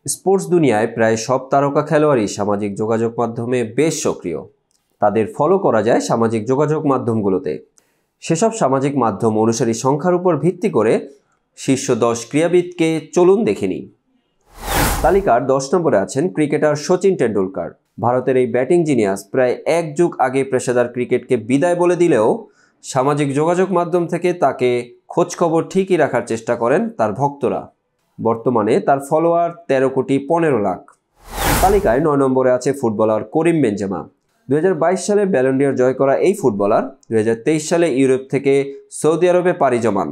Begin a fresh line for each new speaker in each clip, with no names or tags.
Sports দুনিয়ায় প্রায় সব তারকা খেলোয়াড়ই সামাজিক যোগাযোগ মাধ্যমে বেশ সক্রিয়। তাদের ফলো করা যায় সামাজিক যোগাযোগ মাধ্যমগুলোতে। সেসব সামাজিক মাধ্যম অনুসারী সংখ্যার উপর ভিত্তি করে শীর্ষ 10 ক্রীড়াবিদকে চলুন দেখে নিই। তালিকার 10 নম্বরে আছেন ক্রিকেটার সচিন টেন্ডুলকার। ভারতের এই ব্যাটিং জিনিয়াস প্রায় এক যুগ আগে পেশাদার ক্রিকেটকে বিদায় বলে দিলেও সামাজিক যোগাযোগ মাধ্যম থেকে তাকে খোঁজখবর ঠিকই রাখার চেষ্টা করেন তার ভক্তরা। বর্তমানে তার ফলোয়ার 13,15,00,000। তালিকায় 9 নম্বরে আছে ফুটবলার করিম বেনজেমা। 2022 সালে ব্যালন ডি'অর জয় করা এই ফুটবলার 2023 সালে ইউরোপ থেকে সৌদি আরবে পাড়ি জমান।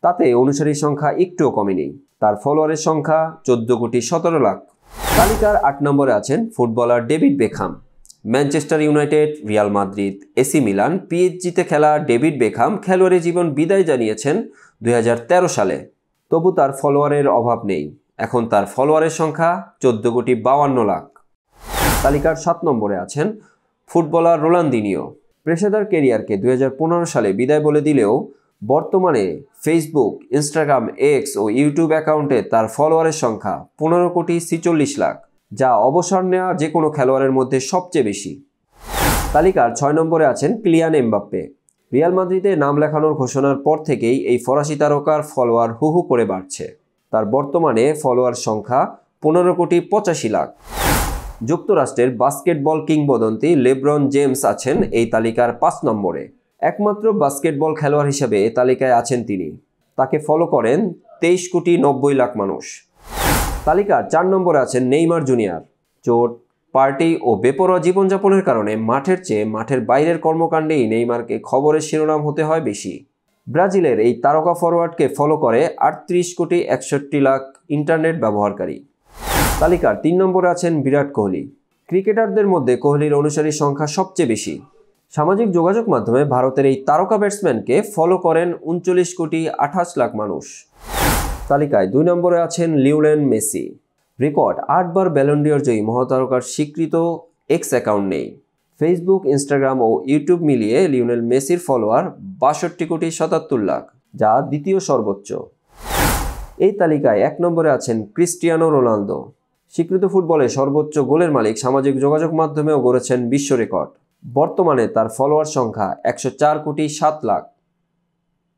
তাতে অনুসারীর সংখ্যা একটুও কমেনি। তার ফলোয়ারের সংখ্যা 14,17,00,000। তালিকার 8 নম্বরে আছেন footballer David Beckham. Manchester United, Real Madrid, AC Milan, পিএসজিতে খেলা ডেভিড বেকহাম খেলোয়াড়ি জীবন বিদায় জানিয়েছেন 2013 সালে। তবু তার ফলোয়ারের অভাব নেই। এখন তার ফলোয়ারের সংখ্যা 14,52,00,000। তালিকার 7 নম্বরে আছেন ফুটবলার রোনালদিনিও। পেশাদার ক্যারিয়ারকে 2015 সালে বিদায় বলে দিলেও বর্তমানে ফেসবুক, ইনস্টাগ্রাম, এক্স ও ইউটিউব অ্যাকাউন্টে তার ফলোয়ারের সংখ্যা 15,46,00,000, যা অবসর নেওয়া যে কোনো খেলোয়াড়ের মধ্যে সবচেয়ে বেশি। তালিকার 6 নম্বরে আছেন কিলিয়ান এমবাপ্পে। রিয়াল মাদ্রিদে নাম লেখানোর ঘোষণার পর থেকেই এই ফরাসি তারকার ফলোয়ার হু হু করে বাড়ছে। তার বর্তমানে ফলোয়ার সংখ্যা 15,85,00,000। যুক্তরাষ্ট্রের বাস্কেটবল কিংবদন্তি লেব্রন জেমস আছেন এই তালিকার 5 নম্বরে। একমাত্র বাস্কেটবল খেলোয়াড় হিসেবে এ তালিকায় আছেন তিনি। তাকে ফলো করেন 23,90,00,000 মানুষ। তালিকার 4 নম্বরে আছেন নেইমার জুনিয়র। চোট, পার্টি ও বেপরোয়া জীবনযাপনের কারণে মাঠের চেয়ে মাঠের বাইরের কর্মকাণ্ডেই নেইমারকে খবরের শিরোনাম হতে হয় বেশি। ব্রাজিলের এই তারকা ফরোয়ার্ডকে ফলো করে 38,61,00,000 ইন্টারনেট ব্যবহারকারী। তালিকার 3 নম্বরে আছেন বিরাট কোহলি। ক্রিকেটারদের মধ্যে কোহলির অনুসারীর সংখ্যা সবচেয়ে বেশি। সামাজিক যোগাযোগ মাধ্যমে ভারতের এই তারকা ব্যাটসম্যানকে ফলো করেন 39,28,00,000 মানুষ। তালিকায় 2 নম্বরে আছেন লিওনেল মেসি। রেকর্ড 8 বার ব্যালন ডি'অর জয়ী মহাতারকার স্বীকৃত এক্স অ্যাকাউন্ট নেই। ফেসবুক, ইনস্টাগ্রাম ও ইউটিউব মিলিয়ে লিওনেল মেসির ফলোয়ার 62,77,00,000, যা দ্বিতীয় সর্বোচ্চ। এই তালিকায় 1 নম্বরে আছেন ক্রিস্টিয়ানো রোনালদো। স্বীকৃত ফুটবলে সর্বোচ্চ গোলের মালিক, সামাজিক যোগাযোগ মাধ্যমেও গড়েছেন বিশ্ব রেকর্ড। বর্তমানে তার ফলোয়ার সংখ্যা 104,07,00,000।